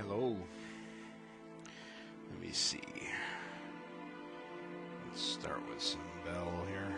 Hello. Let me see. Let's start with some bell here.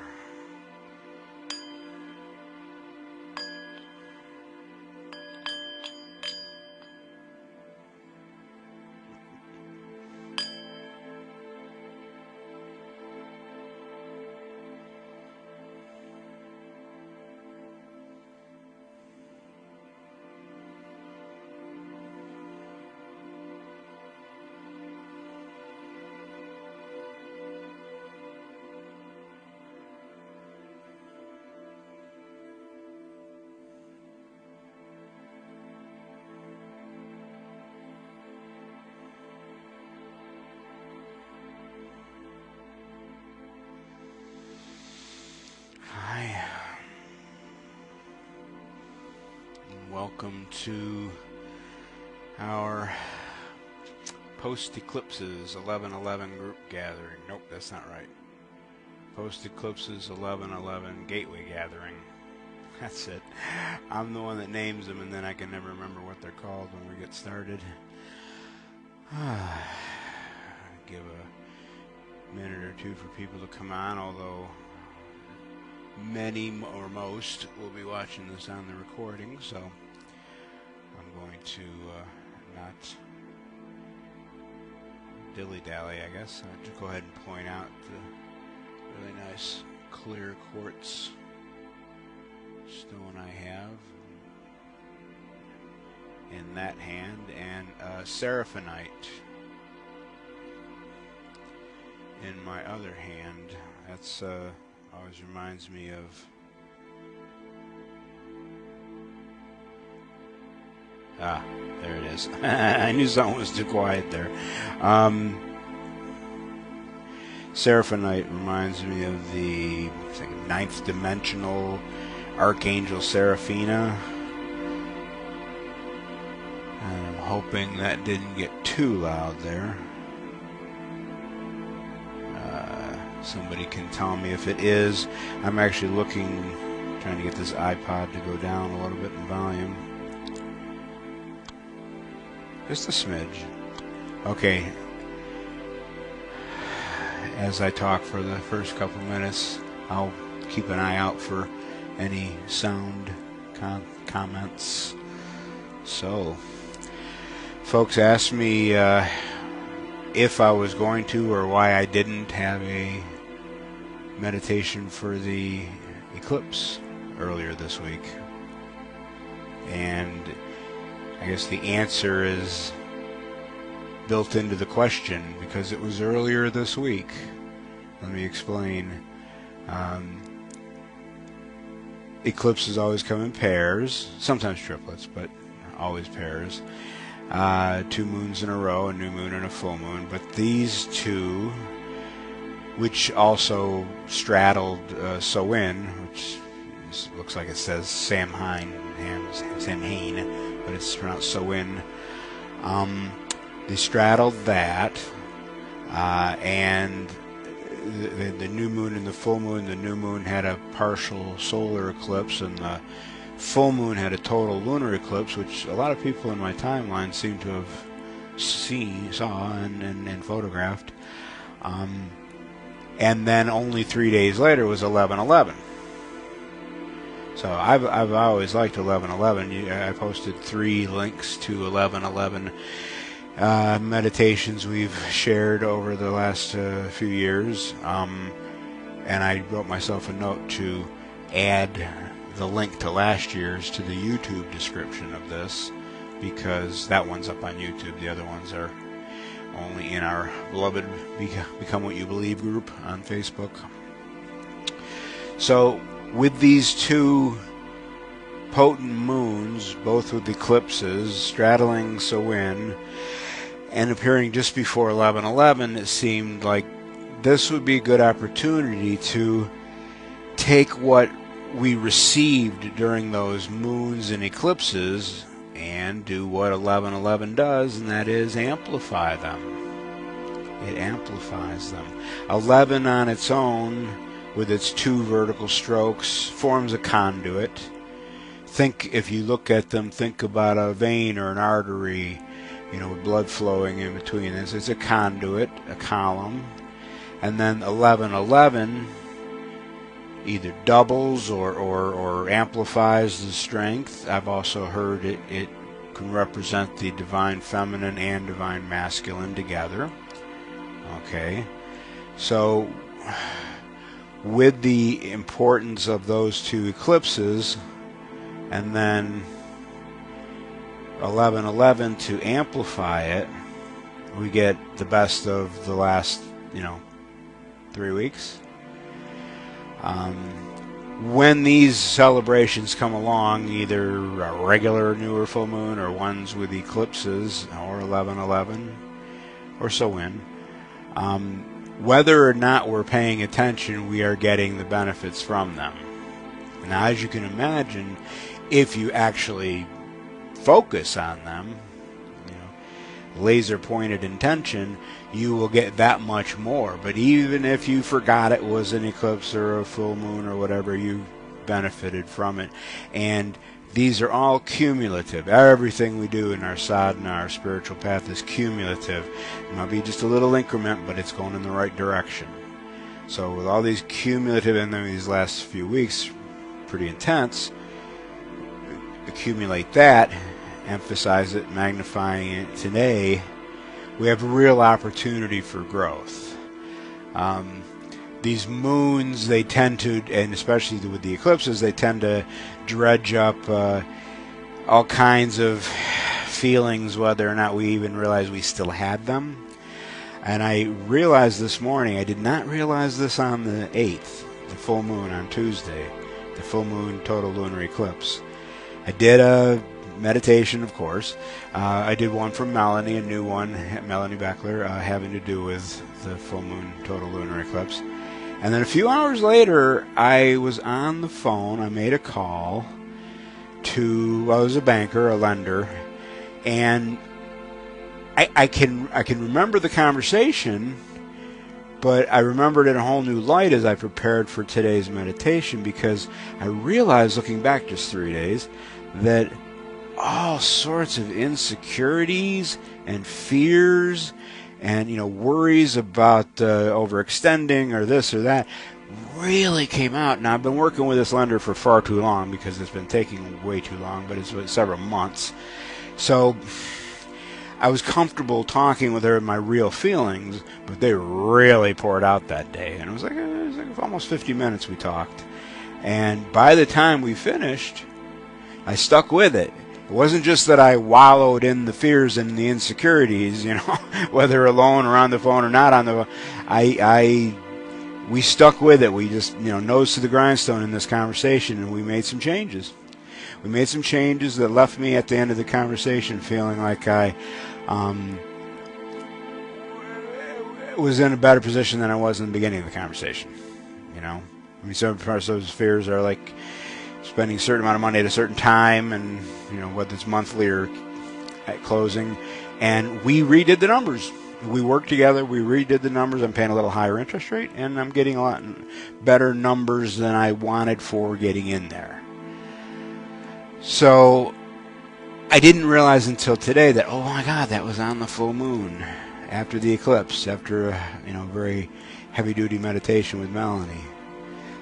Hi. Welcome to our Post-eclipses 11/11 group gathering. Nope, that's not right. Post-eclipses 11/11 gateway gathering. That's it. I'm the one that names them, and then I can never remember what they're called when we get started. Give a minute or two for people to come on, although many or most will be watching this on the recording, so I'm going to not dilly-dally, I guess. I'll just go ahead and point out the really nice clear quartz stone I have in that hand, and seraphinite in my other hand. That's always reminds me of there it is. I knew something was too quiet there. Seraphinite reminds me of the ninth dimensional Archangel Seraphina, and I'm hoping that didn't get too loud there. Somebody can tell me if it is. I'm actually trying to get this iPod to go down a little bit in volume. Just a smidge. Okay. As I talk for the first couple minutes, I'll keep an eye out for any sound comments. So, folks asked me if I was going to or why I didn't have a meditation for the eclipse earlier this week, and I guess the answer is built into the question because it was earlier this week. Let me explain. Eclipses always come in pairs, sometimes triplets, but always pairs. 2 moons in a row, a new moon and a full moon, but these two, which also straddled Samhain, which looks like it says Samhain, but it's pronounced Samhain. They straddled that, and the new moon and the full moon. The new moon had a partial solar eclipse, and the full moon had a total lunar eclipse, which a lot of people in my timeline seem to have saw and photographed. And then only 3 days later was 11/11. So I've always liked 11/11. I posted 3 links to 11/11 meditations we've shared over the last few years, and I wrote myself a note to add the link to last year's to the YouTube description of this, because that one's up on YouTube. The other ones are only in our beloved Become What You Believe group on Facebook. So with these 2 potent moons, both with eclipses, straddling Samhain and appearing just before 11/11, it seemed like this would be a good opportunity to take what we received during those moons and eclipses and do what 11/11 does, and that is amplify them. It amplifies them. 11 on its own, with its 2 vertical strokes, forms a conduit. If you look at them, think about a vein or an artery. with blood flowing in between this. It's a conduit, a column. And then 1111 either doubles or amplifies the strength. I've also heard it can represent the divine feminine and divine masculine together. Okay, so with the importance of those two eclipses, and then 1111 to amplify it, we get the best of the last 3 weeks. When these celebrations come along, either a regular new or full moon, or ones with eclipses, or 1111, or so in, whether or not we're paying attention, we are getting the benefits from them. Now, as you can imagine, if you actually focus on them, laser pointed intention, you will get that much more. But even if you forgot it was an eclipse or a full moon or whatever, you benefited from it. And these are all cumulative. Everything we do in our sadhana, our spiritual path, is cumulative. It might be just a little increment, but it's going in the right direction. So with all these cumulative, and then these last few weeks, pretty intense, accumulate that, emphasize it, magnifying it today, we have a real opportunity for growth. These moons, they tend to, and especially with the eclipses, they tend to dredge up all kinds of feelings, whether or not we even realize we still had them. And I realized this morning, I did not realize this on the 8th, the full moon on Tuesday, the full moon total lunar eclipse. I did a meditation, of course. I did one from Melanie, a new one, Melanie Beckler, having to do with the full moon total lunar eclipse. And then a few hours later, I was on the phone. I made a call to, I was a banker, a lender, and I can remember the conversation, but I remembered it in a whole new light as I prepared for today's meditation, because I realized, looking back just 3 days, that all sorts of insecurities and fears and worries about overextending or this or that really came out. Now, I've been working with this lender for far too long, because it's been taking way too long, but it's been several months. So I was comfortable talking with her my real feelings, but they really poured out that day. And it was like almost 50 minutes we talked. And by the time we finished, I stuck with it. It wasn't just that I wallowed in the fears and the insecurities, whether alone or on the phone or not on the phone. We stuck with it. We just, nose to the grindstone in this conversation, and we made some changes. We made some changes that left me at the end of the conversation feeling like I was in a better position than I was in the beginning of the conversation. Some of those fears are like spending a certain amount of money at a certain time, and whether it's monthly or at closing. And we redid the numbers. We worked together. We redid the numbers. I'm paying a little higher interest rate, and I'm getting a lot better numbers than I wanted for getting in there. So I didn't realize until today that, oh my God, that was on the full moon after the eclipse, after a very heavy-duty meditation with Melanie.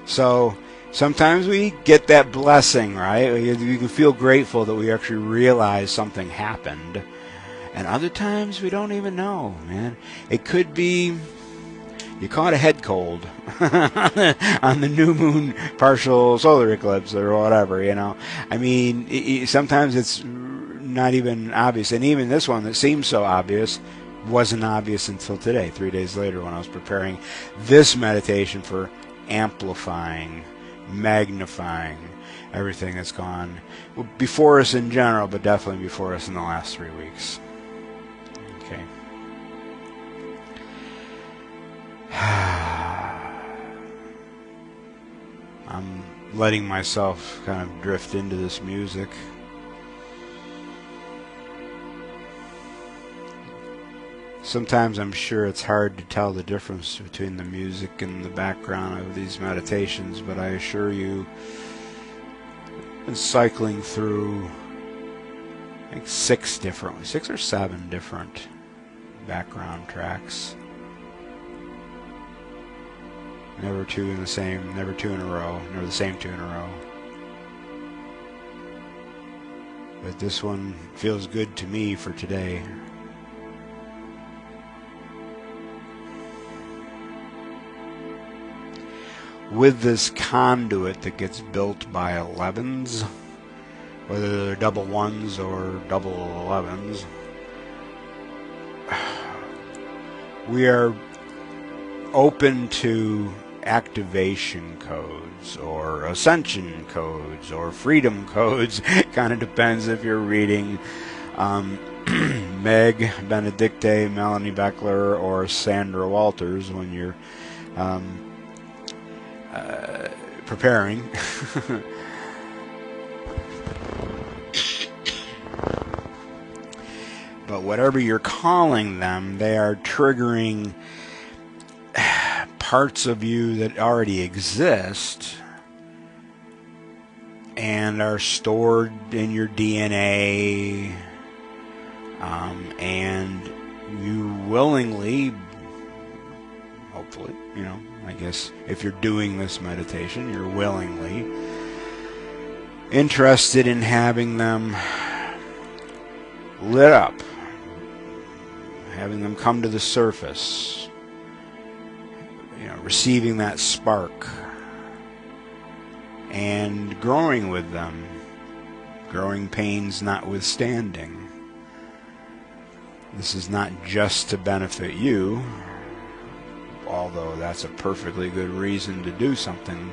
So sometimes we get that blessing, right? You can feel grateful that we actually realize something happened. And other times we don't even know, man. It could be you caught a head cold on the new moon partial solar eclipse or whatever, I mean, sometimes it's not even obvious. And even this one that seems so obvious wasn't obvious until today, 3 days later, when I was preparing this meditation for amplifying, magnifying everything that's gone before us in general, but definitely before us in the last 3 weeks. Okay. I'm letting myself kind of drift into this music. Sometimes I'm sure it's hard to tell the difference between the music and the background of these meditations, but I assure you, in cycling through I think 6 or 7 different background tracks. Never two in the same, never two in a row, never the same 2 in a row. But this one feels good to me for today. With this conduit that gets built by 11s, whether they're double 1s or double 11s, we are open to activation codes or ascension codes or freedom codes. Kind of depends if you're reading Meg Benedicte, Melanie Beckler, or Sandra Walters when you're preparing. But whatever you're calling them, they are triggering parts of you that already exist and are stored in your DNA, and you willingly, hopefully, you know, I guess if you're doing this meditation, you're willingly interested in having them lit up, having them come to the surface, you know, receiving that spark and growing with them, growing pains notwithstanding. This is not just to benefit you, although that's a perfectly good reason to do something,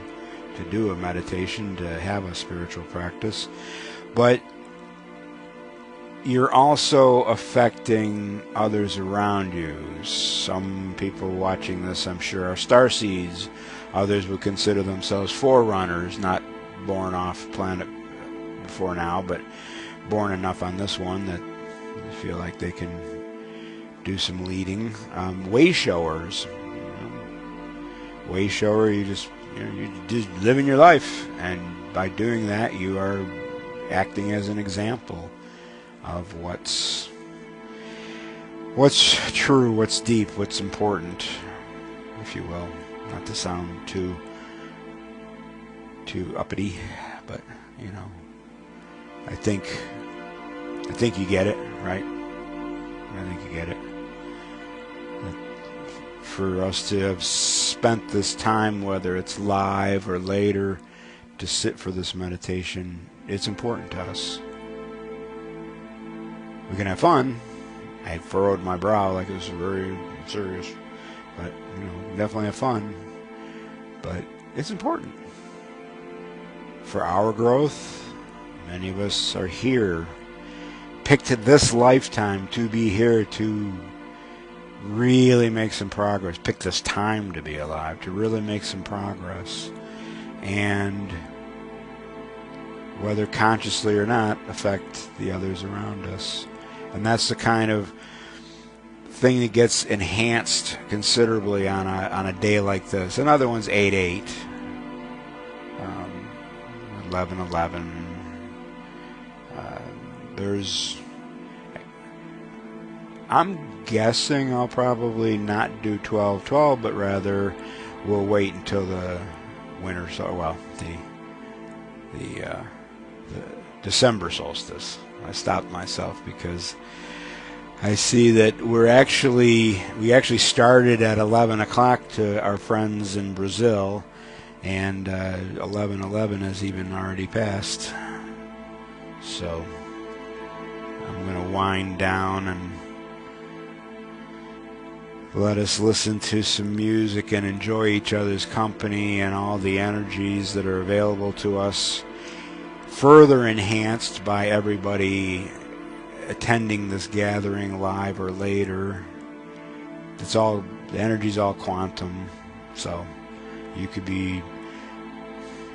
to do a meditation, to have a spiritual practice, but you're also affecting others around you. Some people watching this, I'm sure, are starseeds. Others would consider themselves forerunners, not born off planet before now, but born enough on this one that they feel like they can do some leading. Way showers. Way shower, you just living your life, and by doing that, you are acting as an example of what's true, what's deep, what's important, if you will. Not to sound too uppity, but you know, I think you get it, right? I think you get it. For us to have spent this time, whether it's live or later, to sit for this meditation, it's important to us. We can have fun. I furrowed my brow like it was very serious, but you know, definitely have fun. But it's important for our growth. Many of us are here, picked this lifetime to be here to really make some progress. Pick this time to be alive, to really make some progress, and whether consciously or not, affect the others around us. And that's the kind of thing that gets enhanced considerably on a day like this. Another one's 8/8, 11/11. I'm guessing I'll probably not do 12/12, but rather we'll wait until the winter, the December solstice. I stopped myself because I see that we actually started at 11 o'clock to our friends in Brazil, and 11/11 has even already passed. So I'm going to wind down and let us listen to some music and enjoy each other's company and all the energies that are available to us, further enhanced by everybody attending this gathering live or later. It's all, the energy's all quantum, so you could be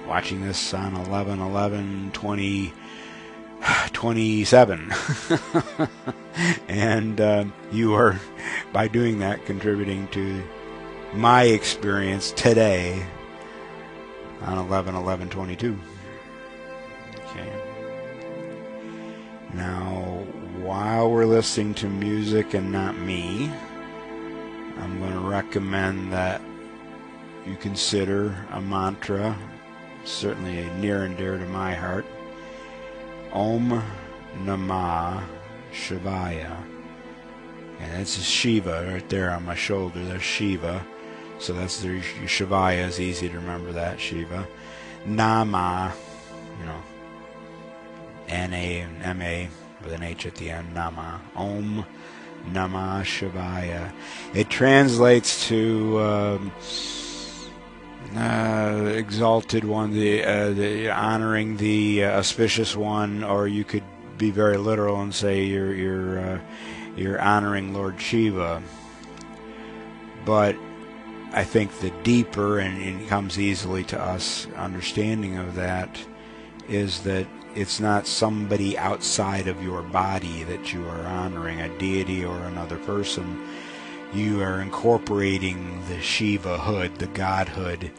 watching this on 11/11/2027 and you are, by doing that, contributing to my experience today on 11/11/22. Okay. Now while we're listening to music and not me, I'm going to recommend that you consider a mantra, certainly near and dear to my heart, Om Namah Shivaya. And that's Shiva right there on my shoulder. That's Shiva. So that's your Shivaya is easy to remember that, Shiva. Nama, N-A and M-A with an H at the end, Nama. Om Namah Shivaya. It translates to exalted one, the honoring the auspicious one, or you could be very literal and say you're honoring Lord Shiva. But I think the deeper, and it comes easily to us, understanding of that is that it's not somebody outside of your body that you are honoring, a deity or another person. You are incorporating the Shiva-hood, the Godhood,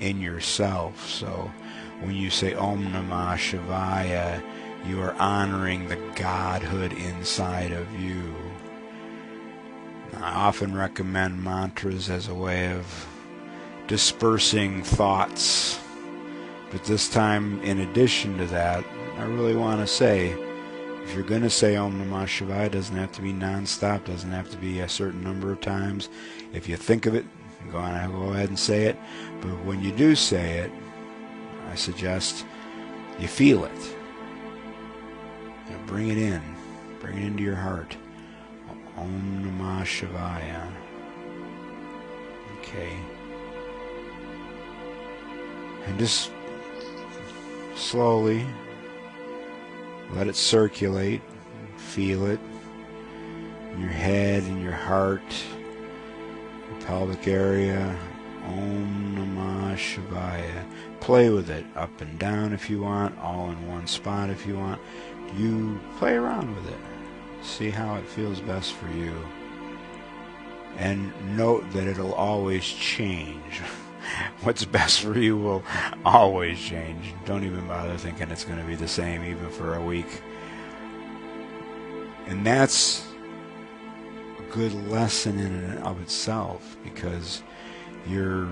in yourself. So when you say Om Namah Shivaya, you are honoring the Godhood inside of you. I often recommend mantras as a way of dispersing thoughts, but this time, in addition to that, I really want to say, if you're going to say Om Namah Shivaya, it doesn't have to be non-stop, doesn't have to be a certain number of times. If you think of it, go ahead and say it, but when you do say it, I suggest you feel it. Bring it into your heart. Om Namah Shivaya. Okay. And just slowly let it circulate. Feel it in your head, in your heart, your pelvic area. Om Namah Shivaya. Play with it up and down if you want, all in one spot if you want. You play around with it. See how it feels best for you. And note that it'll always change. What's best for you will always change. Don't even bother thinking it's going to be the same even for a week. And that's a good lesson in and of itself, because you're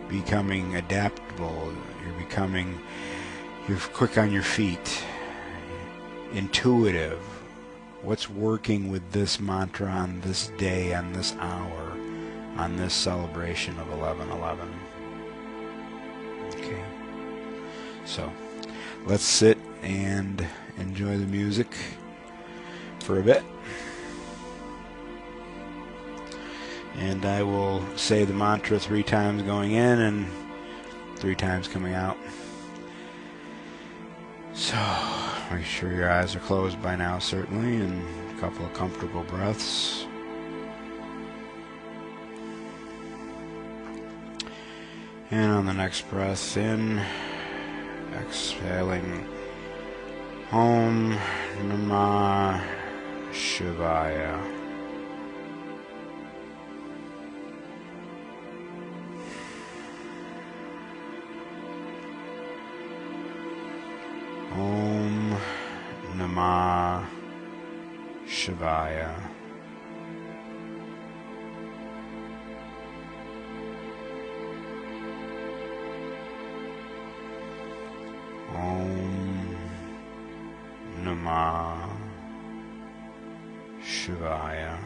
becoming adaptable. You're quick on your feet, intuitive. What's working with this mantra on this day, on this hour, on this celebration of 11/11? Okay. So, let's sit and enjoy the music for a bit. And I will say the mantra 3 times going in and 3 times coming out. So, make sure your eyes are closed by now, certainly, and a couple of comfortable breaths. And on the next breath in, exhaling, Om Namah Shivaya. Om Namah Shivaya. Om Namah Shivaya.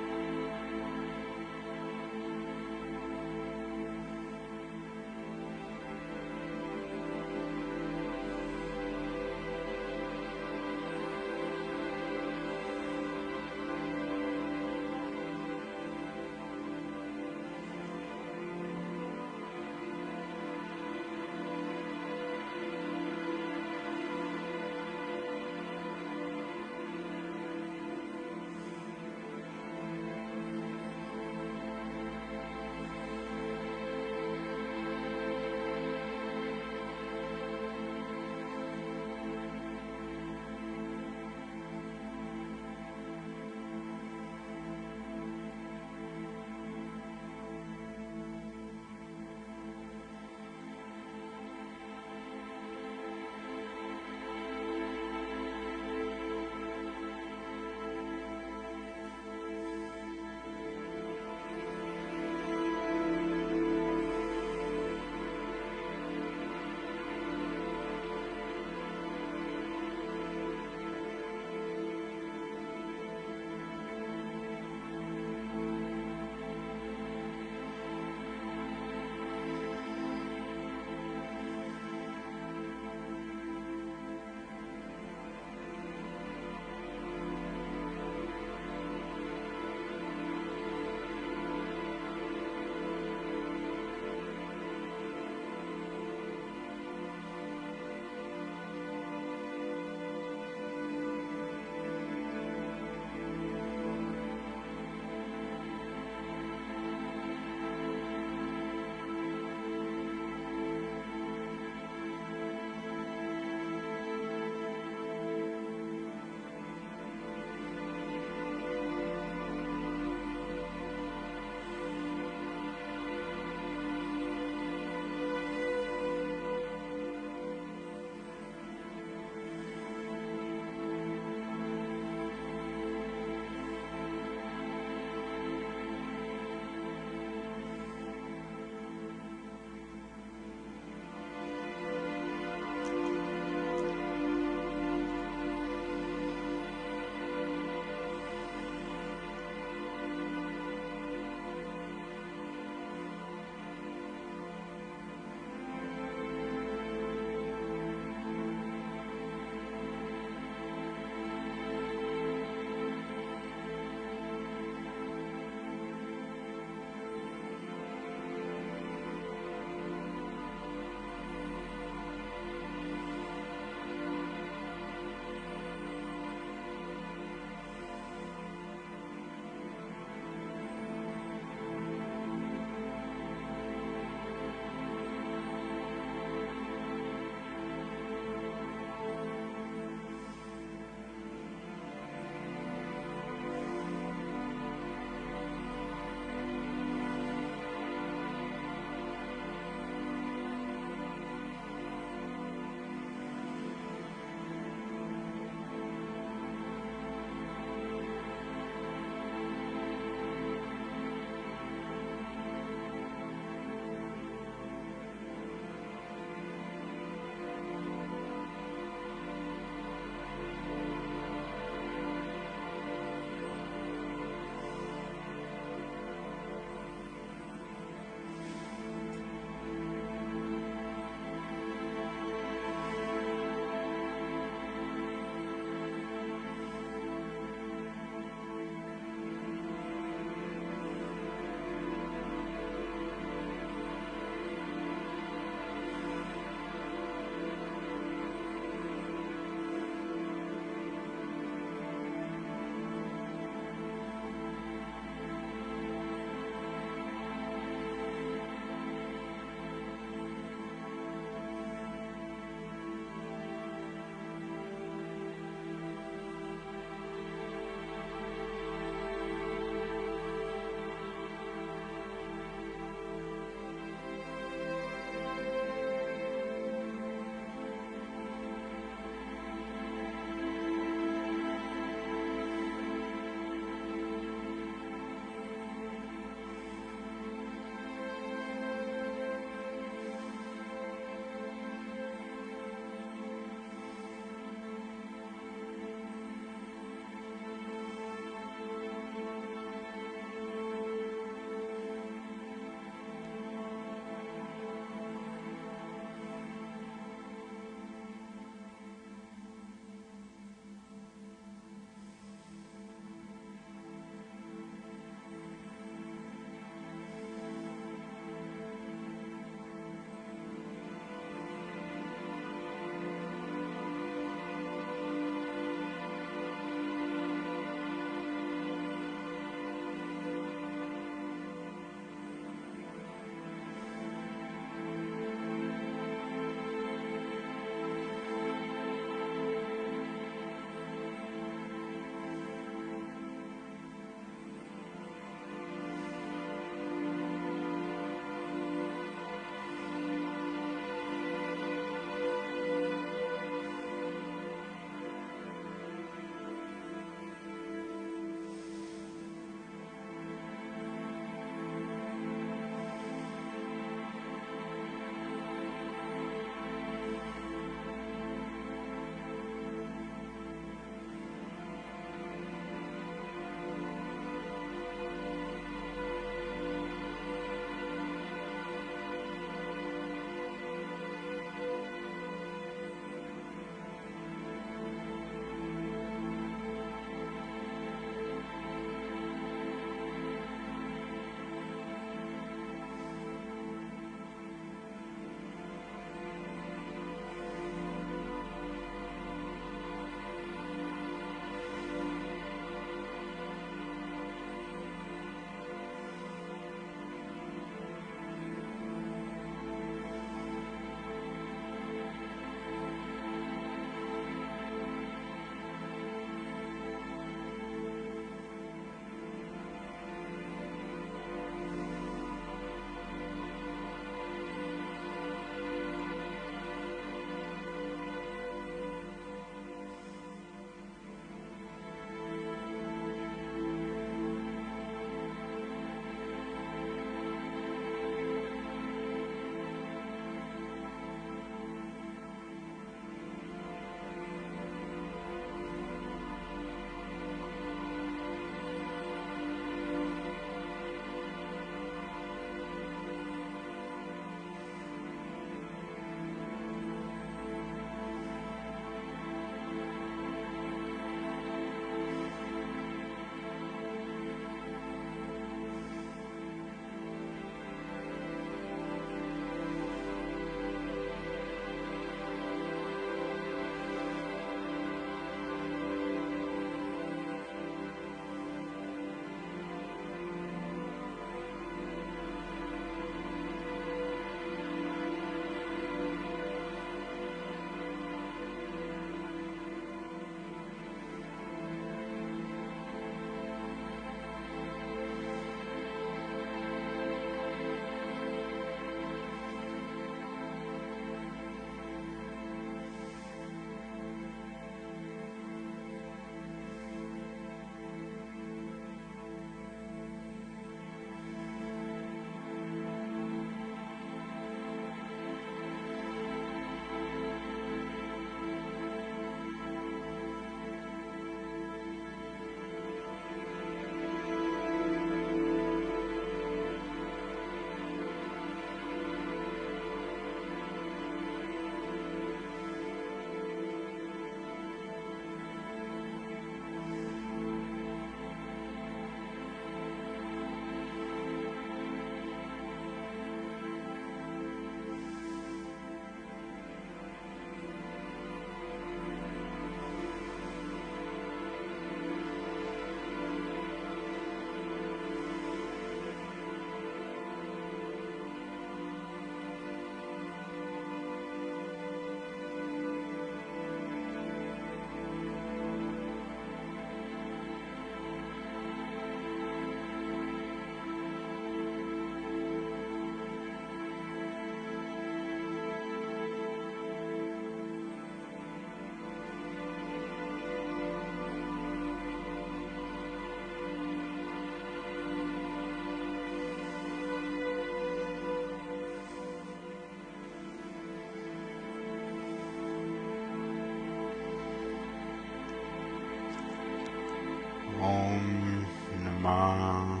Namah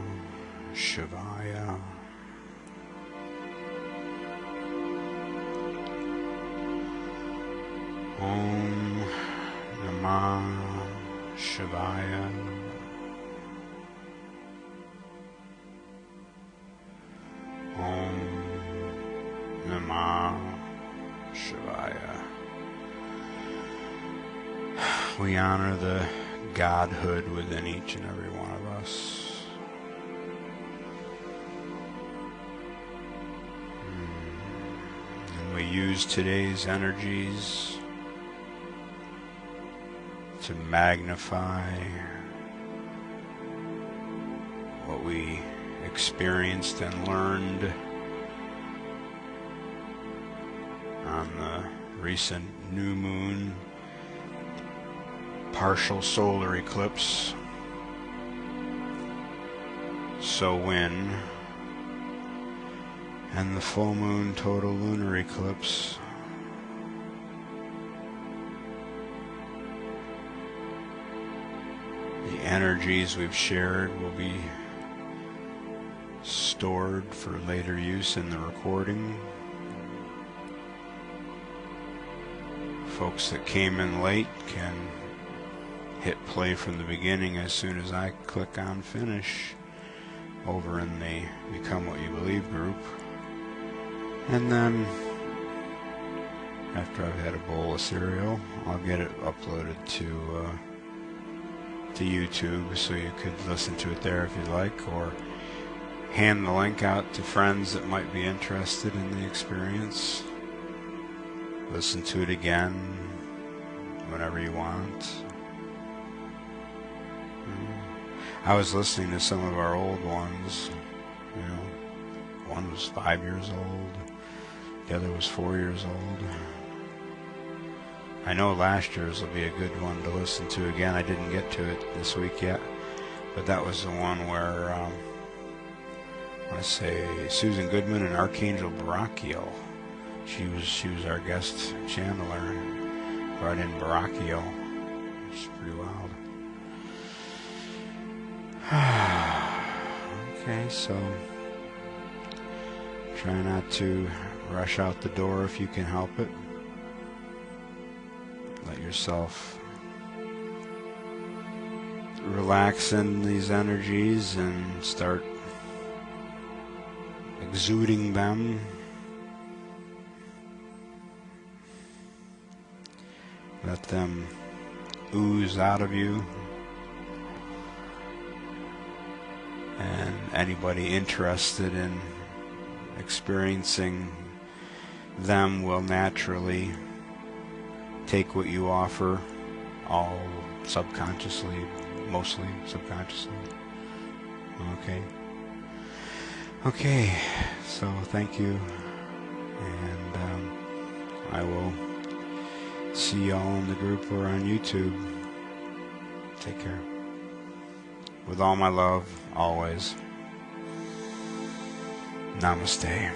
Shivaya. Om Namah Shivaya. Om Namah Shivaya. We honor the Godhood within each and every one of us. And we use today's energies to magnify what we experienced and learned on the recent new moon partial solar eclipse, So-Win, and the full moon total lunar eclipse. The energies we've shared will be stored for later use in the recording. Folks that came in late can hit play from the beginning as soon as I click on finish over in the Become What You Believe group. And then after I've had a bowl of cereal, I'll get it uploaded to YouTube, so you could listen to it there if you'd like, or hand the link out to friends that might be interested in the experience. Listen to it again whenever you want. I was listening to some of our old ones. You know, one was 5 years old, the other was 4 years old. I know last year's will be a good one to listen to again. I didn't get to it this week yet, but that was the one where I say Susan Goodman and Archangel Barakiel. She was our guest channeler and brought in Barakiel. It's pretty wild. Okay, so try not to rush out the door if you can help it. Let yourself relax in these energies and start exuding them. Let them ooze out of you. And anybody interested in experiencing them will naturally take what you offer, all subconsciously, mostly subconsciously. Okay, so thank you, and I will see y'all in the group or on YouTube. Take care. With all my love, always. Namaste.